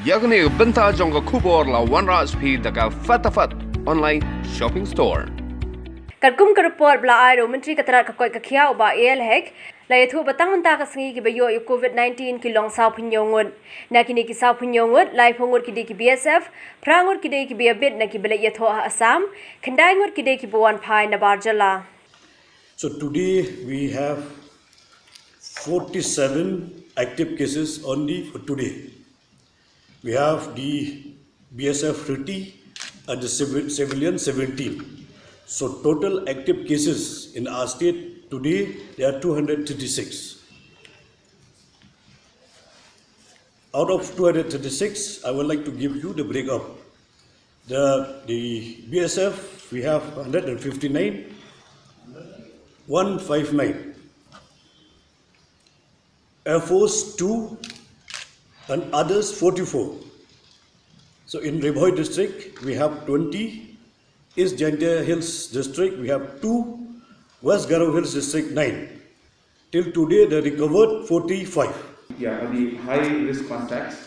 Yagni benta jonga kubor la OneRaj P daga fatafat online shopping store. Karkum karupor bla airo menteri katarat kakoi kakia uba AL hek la yathu batang menta kasengi ki bayo COVID-19 ki long sau pinyongun na kini ki sau pinyongun lai phongur ki ki BSF prangur ki ki biabit na ki bela yathu Assam khandaingur ki ki buan phai na barjala. So today we have 47 active cases only for today. We have the BSF 30 and the civilian 17. So total active cases in our state today, there are 236. Out of 236, I would like to give you the breakup. The BSF, we have 159, 159. Air Force 2 and others 44. So in Ribhoi district, we have 20. East Jaintia Hills district, we have 2. West Garo Hills district 9. Till today, they recovered 45. Yeah, the high risk contacts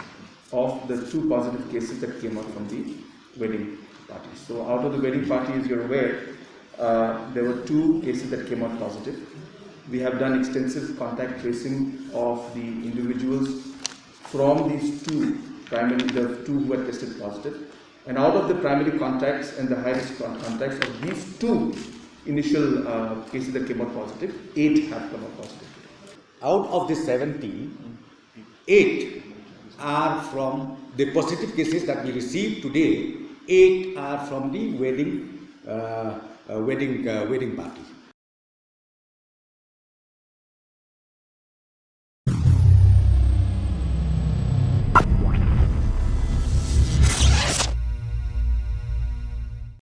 of the 2 positive cases that came out from the wedding party. So out of the wedding party, as you're aware, there were 2 cases that came out positive. We have done extensive contact tracing of the individuals from these 2, primarily the 2 who had tested positive. And out of the primary contacts and the high-risk contacts of these 2 initial cases that came out positive, 8 have come out positive. Out of the 70, 8 are from the positive cases that we received today. 8 are from the wedding party.